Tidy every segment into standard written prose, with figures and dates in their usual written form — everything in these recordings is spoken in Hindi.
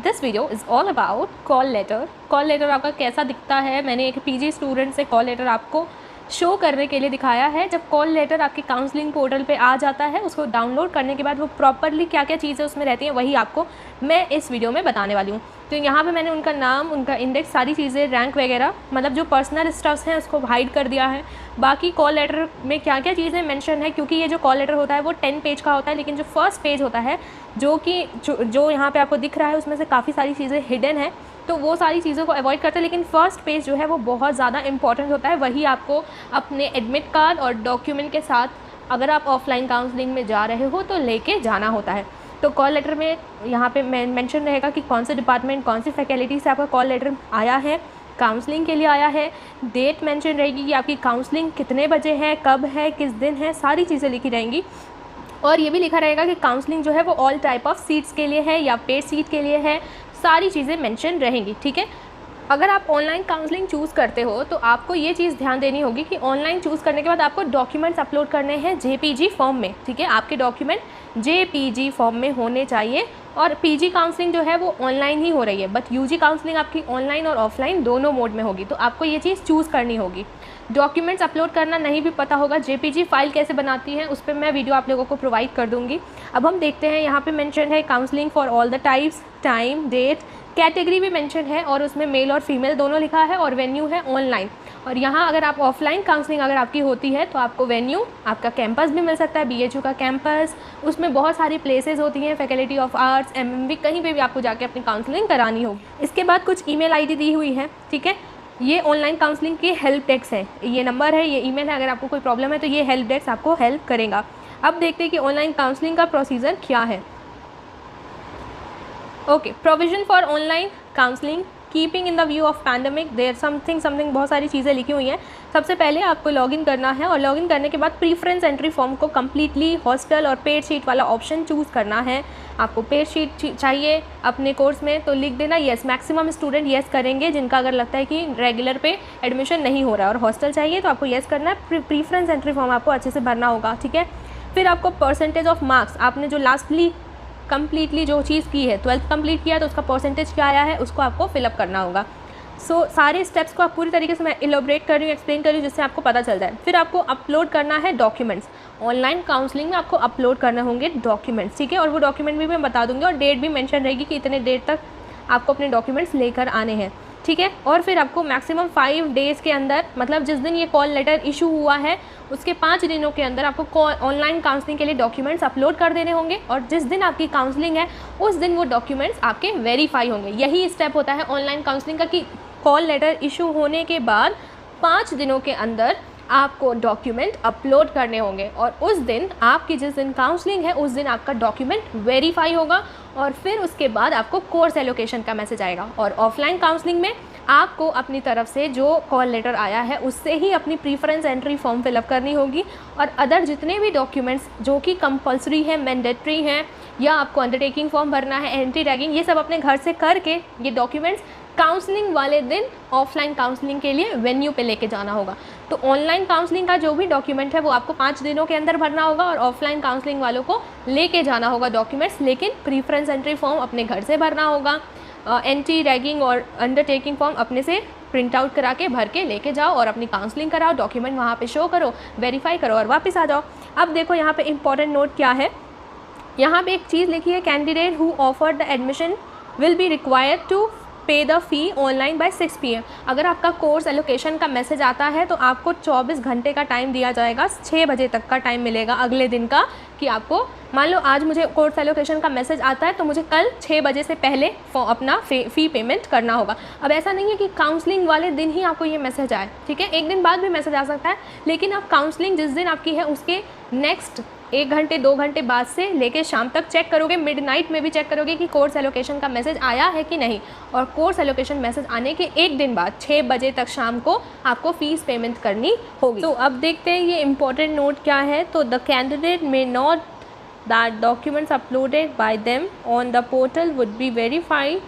This video is all about call letter. Call letter आपका कैसा दिखता है, मैंने एक पीजी स्टूडेंट से कॉल लेटर आपको शो करने के लिए दिखाया है। जब कॉल लेटर आपके काउंसलिंग पोर्टल पे आ जाता है, उसको डाउनलोड करने के बाद वो प्रॉपरली क्या क्या चीज़ें उसमें रहती हैं वही आपको मैं इस वीडियो में बताने वाली हूँ। तो यहाँ पे मैंने उनका नाम, उनका इंडेक्स, सारी चीज़ें, रैंक वगैरह, मतलब जो पर्सनल स्टफ्स हैं उसको हाइड कर दिया है। बाकी कॉल लेटर में क्या क्या चीज़ें मेंशन है, क्योंकि ये जो कॉल लेटर होता है वो 10 पेज का होता है, लेकिन जो फर्स्ट पेज होता है जो कि जो यहाँ पे आपको दिख रहा है उसमें से काफ़ी सारी चीज़ें हिडन है, तो वो सारी चीज़ों को अवॉइड करते हैं। लेकिन फर्स्ट पेज जो है वो बहुत ज़्यादा इंपॉर्टेंट होता है, वही आपको अपने एडमिट कार्ड और डॉक्यूमेंट के साथ अगर आप ऑफलाइन काउंसलिंग में जा रहे हो तो लेके जाना होता है। तो कॉल लेटर में यहाँ पे मेंशन रहेगा कि कौन से डिपार्टमेंट, कौन सी फैकल्टी से आपका कॉल लेटर आया है, काउंसलिंग के लिए आया है, डेट मेंशन रहेगी कि आपकी काउंसलिंग कितने बजे है, कब है, किस दिन है, सारी चीज़ें लिखी रहेंगी। और ये भी लिखा रहेगा कि काउंसलिंग जो है वो ऑल टाइप ऑफ सीट्स के लिए है या पेड सीट के लिए है, सारी चीज़ें मेंशन रहेंगी। ठीक है, अगर आप ऑनलाइन काउंसलिंग चूज़ करते हो तो आपको ये चीज़ ध्यान देनी होगी कि ऑनलाइन चूज़ करने के बाद आपको डॉक्यूमेंट्स अपलोड करने हैं जेपीजी फॉर्म में। ठीक है, आपके डॉक्यूमेंट जेपीजी फॉर्म में होने चाहिए। और पीजी काउंसलिंग जो है वो ऑनलाइन ही हो रही है, बट यूजी काउंसलिंग आपकी ऑनलाइन और ऑफलाइन दोनों मोड में होगी, तो आपको ये चीज़ चूज़ करनी होगी। डॉक्यूमेंट्स अपलोड करना नहीं भी पता होगा, जेपीजी फाइल कैसे बनाती है उस पर मैं वीडियो आप लोगों को प्रोवाइड कर दूंगी। अब हम देखते हैं, यहाँ पे मेंशन है counselling for all the types, time, date, category भी मेंशन है और उसमें मेल और फीमेल दोनों लिखा है, और वेन्यू है ऑनलाइन। और यहाँ अगर आप ऑफलाइन काउंसलिंग अगर आपकी होती है तो आपको वेन्यू, आपका कैंपस भी मिल सकता है, बीएचयू का कैंपस, उसमें बहुत सारी प्लेसेस होती हैं, फैकल्टी ऑफ आर्ट्स, एमएमबी, कहीं पे भी आपको जाके अपनी काउंसलिंग करानी होगी। इसके बाद कुछ ईमेल आईडी दी हुई है। ठीक है, ये ऑनलाइन काउंसलिंग की हेल्प डेस्क है, ये नंबर है, ये ईमेल है, अगर आपको कोई प्रॉब्लम है तो ये हेल्प डेस्क आपको हेल्प करेगा। अब देखते हैं कि ऑनलाइन काउंसलिंग का प्रोसीजर क्या है। Okay, provision for online counselling, keeping in the view of pandemic, there something बहुत सारी चीज़ें लिखी हुई हैं। सबसे पहले आपको लॉगिन करना है और लॉगिन करने के बाद प्रीफरेंस एंट्री फॉर्म को कम्प्लीटली हॉस्टल और पेड शीट वाला ऑप्शन चूज़ करना है। आपको पेड शीट चाहिए अपने कोर्स में तो लिख देना येस। मैक्सिमम स्टूडेंट येस करेंगे, जिनका अगर लगता है कि रेगुलर पे एडमिशन नहीं हो रहा है और हॉस्टल चाहिए तो आपको येस करना है। प्रीफरेंस एंट्री फॉर्म आपको अच्छे से भरना होगा। ठीक है, फिर आपको परसेंटेज ऑफ मार्क्स, आपने जो लास्टली कम्प्लीटली जो चीज़ की है, 12th कंप्लीट किया है तो उसका परसेंटेज क्या आया है उसको आपको फिलअप करना होगा। सो सारे स्टेप्स को आप पूरी तरीके से मैं इलोबरेट कर रही हूँ, एक्सप्लेन कर रही हूँ, जिससे आपको पता चल जाए। फिर आपको अपलोड करना है डॉक्यूमेंट्स। ऑनलाइन काउंसलिंग में आपको अपलोड करने होंगे डॉक्यूमेंट्स। ठीक है, और वो डॉक्यूमेंट भी मैं बता दूँगी और डेट भी मेंशन रहेगी कि इतने डेट तक आपको अपने डॉक्यूमेंट्स लेकर आने हैं। ठीक है, और फिर आपको मैक्सिमम 5 डेज़ के अंदर, मतलब जिस दिन ये कॉल लेटर इशू हुआ है उसके 5 दिनों के अंदर आपको ऑनलाइन काउंसलिंग के लिए डॉक्यूमेंट्स अपलोड कर देने होंगे, और जिस दिन आपकी काउंसलिंग है उस दिन वो डॉक्यूमेंट्स आपके वेरीफाई होंगे। यही स्टेप होता है ऑनलाइन काउंसलिंग का कि कॉल लेटर इशू होने के बाद 5 दिनों के अंदर आपको डॉक्यूमेंट अपलोड करने होंगे, और उस दिन आपकी जिस दिन काउंसलिंग है उस दिन आपका डॉक्यूमेंट वेरीफाई होगा, और फिर उसके बाद आपको कोर्स एलोकेशन का मैसेज आएगा। और ऑफलाइन काउंसलिंग में आपको अपनी तरफ से जो कॉल लेटर आया है उससे ही अपनी प्रीफरेंस एंट्री फॉर्म फिलअप करनी होगी, और अदर जितने भी डॉक्यूमेंट्स जो कि कंपलसरी हैं, मैंडेटरी हैं, या आपको अंडरटेकिंग फॉर्म भरना है, एंटी रैगिंग, ये सब अपने घर से करके ये डॉक्यूमेंट्स काउंसलिंग वाले दिन ऑफलाइन काउंसलिंग के लिए वेन्यू पे लेके जाना होगा। तो ऑनलाइन काउंसलिंग का जो भी डॉक्यूमेंट है वो आपको 5 दिनों के अंदर भरना होगा, और ऑफलाइन काउंसलिंग वालों को लेके जाना होगा डॉक्यूमेंट्स, लेकिन प्रीफरेंस एंट्री फॉर्म अपने घर से भरना होगा। एंटी रैगिंग और अंडरटेकिंग फॉर्म अपने से प्रिंट आउट करा के भर के लेके जाओ और अपनी काउंसलिंग कराओ, डॉक्यूमेंट वहाँ पे शो करो, वेरीफाई करो और वापस आ जाओ। अब देखो यहाँ पे इंपॉर्टेंट नोट क्या है, यहाँ पे एक चीज़ लिखी है, candidate who offered the admission will be required to pay the fee online by 6 PM। अगर आपका कोर्स एलोकेशन का मैसेज आता है तो आपको 24 घंटे का टाइम दिया जाएगा, 6 बजे तक का टाइम मिलेगा अगले दिन का, कि आपको मान लो आज मुझे कोर्स एलोकेशन का मैसेज आता है तो मुझे कल 6 बजे से पहले अपना फ़ी पेमेंट करना होगा। अब ऐसा नहीं है कि काउंसलिंग वाले दिन ही आपको ये मैसेज आए। ठीक है, एक दिन बाद भी मैसेज आ सकता है, लेकिन आप काउंसलिंग जिस दिन आपकी है उसके नेक्स्ट 1 घंटे 2 घंटे बाद से लेके शाम तक चेक करोगे, मिडनाइट में भी चेक करोगे कि कोर्स एलोकेशन का मैसेज आया है कि नहीं, और कोर्स एलोकेशन मैसेज आने के 1 दिन बाद 6 बजे तक शाम को आपको फ़ीस पेमेंट करनी होगी। तो अब देखते हैं ये इंपॉर्टेंट नोट क्या है। तो the candidate may not that documents uploaded by them on the portal would be verified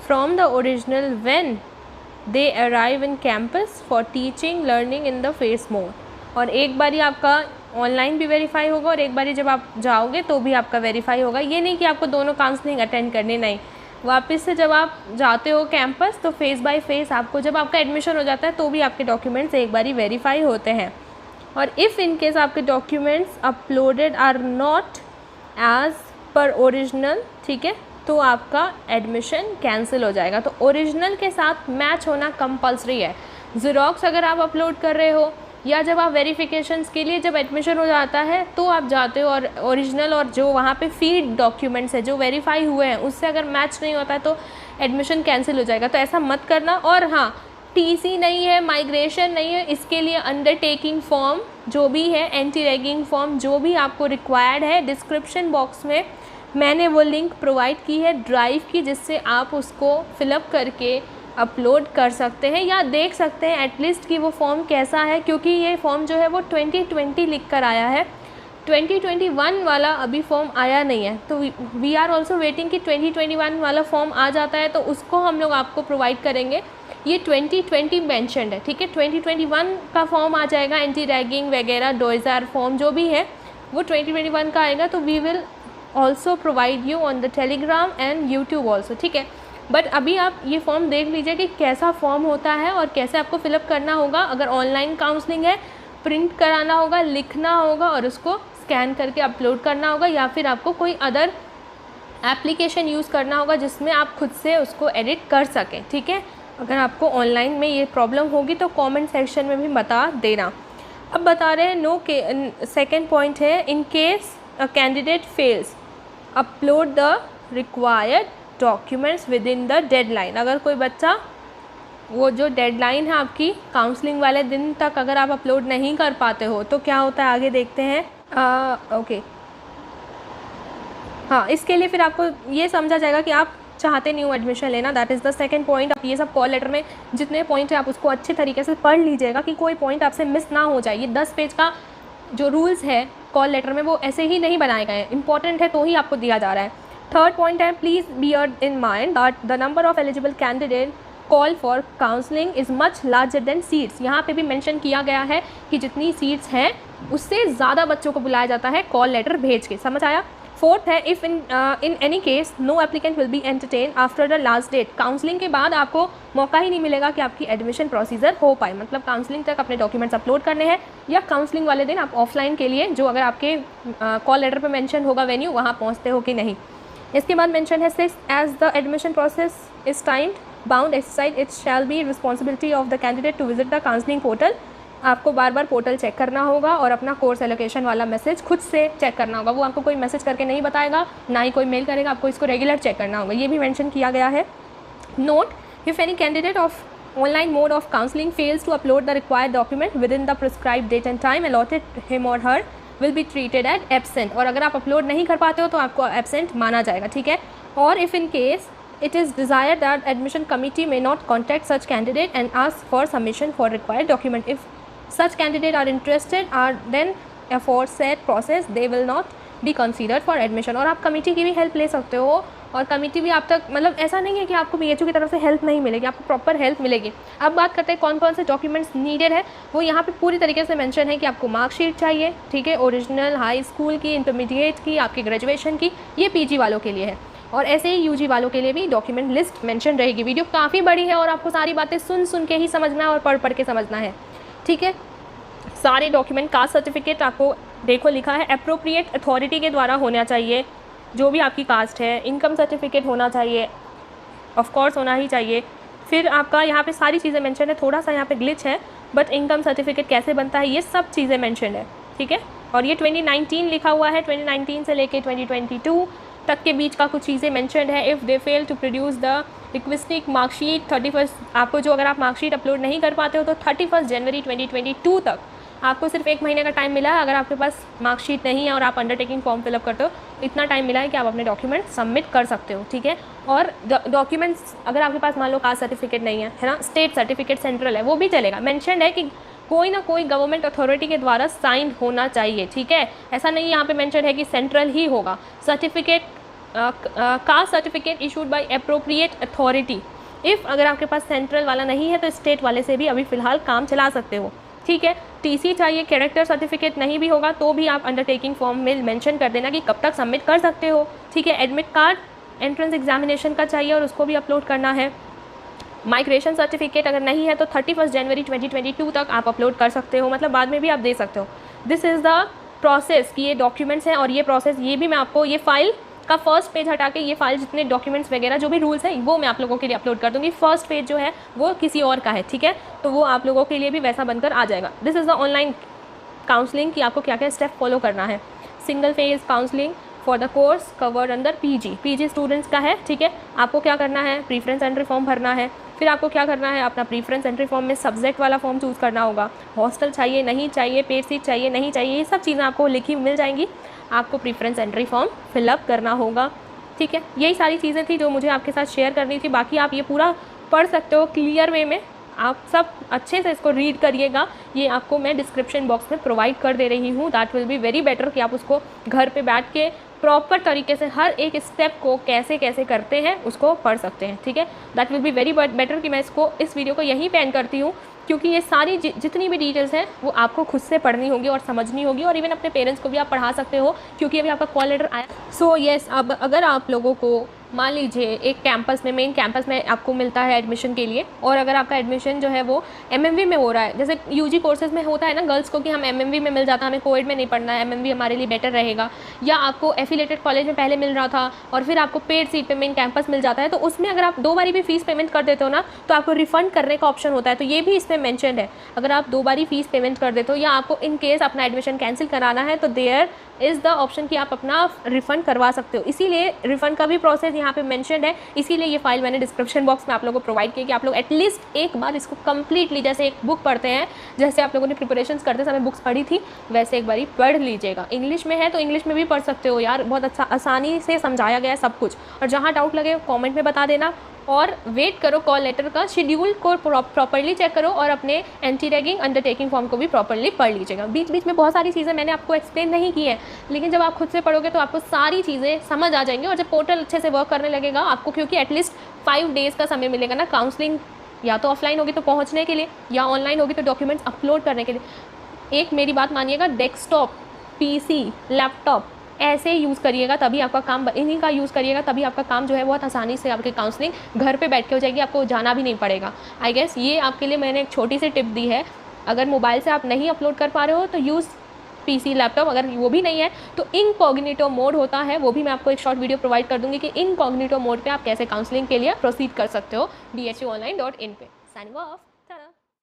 from the original when they arrive in campus for teaching learning in the phase mode। और एक बारी आपका ऑनलाइन भी वेरीफाई होगा और एक बारी जब आप जाओगे तो भी आपका वेरीफाई होगा। ये नहीं कि आपको दोनों काउंसलिंग अटेंड करनी, नहीं, वापस से जब आप जाते हो कैंपस तो फेस बाय फेस आपको जब आपका एडमिशन हो जाता है तो भी आपके डॉक्यूमेंट्स एक बारी वेरीफाई होते हैं। और इफ़ इन केस आपके documents uploaded are not as per original, ठीक है, तो आपका एडमिशन कैंसिल हो जाएगा। तो ओरिजिनल के साथ मैच होना कंपलसरी है। ज़ेरॉक्स अगर आप अपलोड कर रहे हो या जब आप वेरिफिकेशंस के लिए जब एडमिशन हो जाता है तो आप जाते हो और ओरिजिनल और जो वहाँ पे फीड डॉक्यूमेंट्स है जो वेरीफाई हुए हैं उससे अगर मैच नहीं होता है तो एडमिशन कैंसिल हो जाएगा। तो ऐसा मत करना। और हाँ, टीसी नहीं है, माइग्रेशन नहीं है, इसके लिए अंडरटेकिंग फॉर्म जो भी है, एंटी रैगिंग फॉर्म जो भी आपको रिक्वायर्ड है, डिस्क्रिप्शन बॉक्स में मैंने वो लिंक प्रोवाइड की है ड्राइव की, जिससे आप उसको फिलअप करके अपलोड कर सकते हैं या देख सकते हैं एटलीस्ट कि वो फॉर्म कैसा है, क्योंकि ये फॉर्म जो है वो 2020 लिख कर आया है, 2021 वाला अभी फॉर्म आया नहीं है। तो वी आर ऑल्सो वेटिंग कि 2021 वाला फॉर्म आ जाता है तो उसको हम लोग आपको प्रोवाइड करेंगे। ये 2020 मैंशनड है, ठीक है, 2021 का फॉर्म आ जाएगा, एंटी रैगिंग वगैरह डोइजार फॉर्म जो भी है वो 2021 का आएगा। तो we will also provide you on the Telegram and YouTube also, ठीक है। बट अभी आप ये फॉर्म देख लीजिए कि कैसा फॉर्म होता है और कैसे आपको फिलअप करना होगा। अगर ऑनलाइन काउंसलिंग है, प्रिंट कराना होगा, लिखना होगा और उसको स्कैन करके अपलोड करना होगा, या फिर आपको कोई अदर एप्लीकेशन यूज़ करना होगा जिसमें आप खुद से उसको एडिट कर सकें, ठीक है। अगर आपको ऑनलाइन में ये प्रॉब्लम होगी तो कमेंट सेक्शन में भी बता देना। अब बता रहे हैं नो के सेकेंड पॉइंट है, in case a candidate fails upload the required documents with in the deadline. अगर कोई बच्चा वो जो डेडलाइन है आपकी काउंसलिंग वाले दिन तक अगर आप अपलोड नहीं कर पाते हो तो क्या होता है आगे देखते हैं। ओके, हाँ, इसके लिए फिर आपको ये समझा जाएगा कि आप चाहते नहीं हो एडमिशन लेना, that is the second point. आप ये सब कॉल लेटर में जितने पॉइंट है आप उसको अच्छे तरीके से पढ़ लीजिएगा कि कोई पॉइंट आपसे मिस ना हो जाए। ये 10 पेज का जो रूल्स है कॉल लेटर में वो ऐसे ही नहीं बनाए गए हैं, इंपॉर्टेंट है तो ही आपको दिया जा रहा है। थर्ड पॉइंट है, please beer in mind that the number of eligible candidate call for counselling is much larger than seats. यहाँ पे भी मेंशन किया गया है कि जितनी सीट्स हैं उससे ज़्यादा बच्चों को बुलाया जाता है कॉल लेटर भेज के, समझ आया। फोर्थ है, if in any case no applicant will be entertain after the last date. Counselling के बाद आपको मौका ही नहीं मिलेगा कि आपकी एडमिशन प्रोसीजर हो पाए, मतलब काउंसलिंग तक अपने डॉक्यूमेंट्स अपलोड करने हैं या काउंसलिंग वाले दिन आप ऑफलाइन के लिए जो अगर आपके कॉल लेटर पर मेंशन होगा वेन्यू वहाँ पहुँचते हो कि नहीं। इसके बाद मेंशन है, six, as the admission process is time bound exercise it shall be responsibility of the candidate to visit the counselling portal. आपको बार बार पोर्टल चेक करना होगा और अपना कोर्स एलोकेशन वाला मैसेज खुद से चेक करना होगा। वो आपको कोई मैसेज करके नहीं बताएगा, ना ही कोई मेल करेगा, आपको इसको रेगुलर चेक करना होगा, ये भी मेंशन किया गया है। Note, if any candidate of online mode of counselling fails to upload the required document within the prescribe date and time allotted him or her will be treated at absent. और अगर आप अपलोड नहीं कर पाते हो तो आपको एब्सेंट माना जाएगा, ठीक है। और if in case it is desired that admission committee may not contact such candidate and ask for submission for required document. If such candidate are interested are then aforesaid process they will not be considered for admission। और आप कमेटी की भी हेल्प ले सकते हो और कमेटी भी आप तक, मतलब ऐसा नहीं है कि आपको BHU की तरफ से हेल्प नहीं मिलेगी, आपको प्रॉपर हेल्प मिलेगी। अब बात करते हैं कौन कौन से डॉक्यूमेंट्स नीडेड है। वो यहाँ पे पूरी तरीके से मेंशन है कि आपको मार्कशीट चाहिए, ठीक है, ओरिजिनल, हाई स्कूल की, इंटरमीडिएट की, आपकी ग्रेजुएशन की, ये PG वालों के लिए है। और ऐसे ही UG वालों के लिए भी डॉक्यूमेंट लिस्ट मेंशन रहेगी। वीडियो काफ़ी बड़ी है और आपको सारी बातें सुन सुन के ही समझना है और पढ़ पढ़ के समझना है, ठीक है। सारे डॉक्यूमेंट, कास्ट सर्टिफिकेट आपको देखो लिखा है अप्रोप्रिएट अथॉरिटी के द्वारा होना चाहिए, जो भी आपकी कास्ट है। इनकम सर्टिफिकेट होना चाहिए, ऑफ कोर्स होना ही चाहिए। फिर आपका यहाँ पे सारी चीज़ें मेंशन है, थोड़ा सा यहाँ पे ग्लिच है, बट इनकम सर्टिफिकेट कैसे बनता है ये सब चीज़ें मेंशन है, ठीक है। और ये 2019 लिखा हुआ है, 2019 से लेके 2022 तक के बीच का कुछ चीज़ें मेंशनड है। If they fail to produce the requesting marksheet 31, आपको जो अगर आप मार्कशीट अपलोड नहीं कर पाते हो तो 31 जनवरी 2022 तक आपको सिर्फ 1 महीने का टाइम मिला है। अगर आपके पास मार्कशीट नहीं है और आप अंडरटेकिंग फॉर्म फिलअप करते हो, इतना टाइम मिला है कि आप अपने डॉक्यूमेंट सबमिट कर सकते हो, ठीक है। और डॉक्यूमेंट्स अगर आपके पास मान लो कास्ट सर्टिफिकेट नहीं है ना, स्टेट सर्टिफिकेट, सेंट्रल है, वो भी चलेगा। मेंशनड है कि कोई ना कोई गवर्नमेंट अथॉरिटी के द्वारा साइन होना चाहिए, ठीक है। ऐसा नहीं यहाँ पे मेंशन है कि सेंट्रल ही होगा। Certificate, caste certificate issued by appropriate authority. If अगर आपके पास सेंट्रल वाला नहीं है तो स्टेट वाले से भी अभी फ़िलहाल काम चला सकते हो, ठीक है। TC चाहिए, कैरेक्टर सर्टिफिकेट नहीं भी होगा तो भी आप अंडरटेकिंग फॉर्म में मेंशन कर देना कि कब तक सबमिट कर सकते हो, ठीक है। एडमिट कार्ड एंट्रेंस एग्जामिनेशन का चाहिए और उसको भी अपलोड करना है। माइग्रेशन सर्टिफिकेट अगर नहीं है तो 31 जनवरी 2022 तक आप अपलोड कर सकते हो, मतलब बाद में भी आप दे सकते हो। दिस इज़ द प्रोसेस कि ये डॉक्यूमेंट्स हैं और ये प्रोसेस, ये भी मैं आपको ये फाइल का फर्स्ट पेज हटा के ये फाइल जितने डॉक्यूमेंट्स वगैरह जो भी रूल्स हैं वो मैं आप लोगों के लिए अपलोड कर दूँगी। फर्स्ट पेज जो है वो किसी और का है, ठीक है, तो वो आप लोगों के लिए भी वैसा बनकर आ जाएगा। This is the online counselling कि आपको क्या क्या स्टेप फॉलो करना है। Single phase counselling for the course covered under PG students का है, ठीक है। आपको क्या करना है, प्रीफरेंस एंट्री फॉर्म भरना है। फिर आपको क्या करना है, अपना प्रीफरेंस एंट्री फॉर्म में सब्जेक्ट वाला फॉर्म चूज़ करना होगा। हॉस्टल चाहिए नहीं चाहिए, पेड सीट चाहिए नहीं चाहिए, ये सब चीज़ें आपको लिखी मिल जाएंगी। आपको प्रीफरेंस एंट्री फॉर्म फिलअप करना होगा, ठीक है। यही सारी चीज़ें थी जो मुझे आपके साथ शेयर करनी थी। बाकी आप ये पूरा पढ़ सकते हो क्लियर वे में, आप सब अच्छे से इसको रीड करिएगा। ये आपको मैं डिस्क्रिप्शन बॉक्स में प्रोवाइड कर दे रही हूँ। That will be very better कि आप उसको घर पे बैठ के प्रॉपर तरीके से हर एक स्टेप को कैसे कैसे करते हैं उसको पढ़ सकते हैं, ठीक है। That will be very better कि मैं इस वीडियो को यहीं पे एंड करती हूँ, क्योंकि ये सारी जितनी भी डिटेल्स हैं वो आपको खुद से पढ़नी होगी और समझनी होगी, और इवन अपने पेरेंट्स को भी आप पढ़ा सकते हो, क्योंकि अभी आपका कॉल लेटर आया। सो येस, अब अगर आप लोगों को मान लीजिए एक कैंपस में, मेन कैंपस में आपको मिलता है एडमिशन के लिए, और अगर आपका एडमिशन जो है वो एमएमवी में हो रहा है, जैसे यूजी कोर्सेज में होता है ना गर्ल्स को कि हम एमएमवी में मिल जाता है, हमें कोविड में नहीं पढ़ना है, एमएमवी हमारे लिए बेटर रहेगा, या आपको एफिलेटेड कॉलेज में पहले मिल रहा था और फिर आपको पेड सीट पे मेन कैंपस मिल जाता है, तो उसमें अगर आप 2 बारी भी फीस पेमेंट कर देते हो ना तो आपको रिफंड करने का ऑप्शन होता है। तो ये भी इसमें मेंशन है, अगर आप 2 बारी फीस पेमेंट कर देते हो या आपको इन केस अपना एडमिशन कैंसिल कराना है तो देयर इज़ द ऑप्शन कि आप अपना रिफ़ंड करवा सकते हो। इसीलिए रिफ़ंड का भी प्रोसेस यहाँ पे मेंशन्ड है, इसीलिए ये फाइल मैंने डिस्क्रिप्शन बॉक्स में आप लोगों को प्रोवाइड की कि आप लोग एटलीस्ट एक बार इसको कम्प्लीटली, जैसे एक बुक पढ़ते हैं, जैसे आप लोगों ने प्रिपरेशन करते समय बुक्स पढ़ी थी, वैसे एक बारी पढ़ लीजिएगा। इंग्लिश में है तो इंग्लिश में भी पढ़ सकते हो यार, बहुत अच्छा आसानी से समझाया गया है सब कुछ। और जहाँ डाउट लगे कॉमेंट में बता देना, और वेट करो कॉल लेटर का, शेड्यूल को प्रॉपर्ली चेक करो, और अपने एंटी रैगिंग अंडरटेकिंग फॉर्म को भी प्रॉपर्ली पढ़ लीजिएगा। बीच बीच में बहुत सारी चीज़ें मैंने आपको एक्सप्लेन नहीं की है, लेकिन जब आप खुद से पढ़ोगे तो आपको सारी चीज़ें समझ आ जाएंगी। और जब पोर्टल अच्छे से वर्क करने लगेगा आपको, क्योंकि एटलीस्ट 5 डेज़ का समय मिलेगा ना, काउंसलिंग या तो ऑफलाइन होगी तो पहुँचने के लिए, या ऑनलाइन होगी तो डॉक्यूमेंट्स अपलोड करने के लिए। एक मेरी बात मानिएगा, डेस्कटॉप, पीसी, लैपटॉप ऐसे यूज़ करिएगा, तभी आपका काम, इन्हीं का यूज़ करिएगा तभी आपका काम जो है बहुत आसानी से आपकी काउंसलिंग घर पे बैठ के हो जाएगी, आपको जाना भी नहीं पड़ेगा। आई गेस ये आपके लिए मैंने एक छोटी सी टिप दी है। अगर मोबाइल से आप नहीं अपलोड कर पा रहे हो तो यूज़ पीसी, लैपटॉप, अगर वो भी नहीं है तो इनकॉग्निटो मोड होता है, वो भी मैं आपको एक शॉर्ट वीडियो प्रोवाइड कर दूँगी कि इनकॉग्निटो मोड पर आप कैसे काउंसलिंग के लिए प्रोसीड कर सकते हो, bhuonline.in पे। Signing off.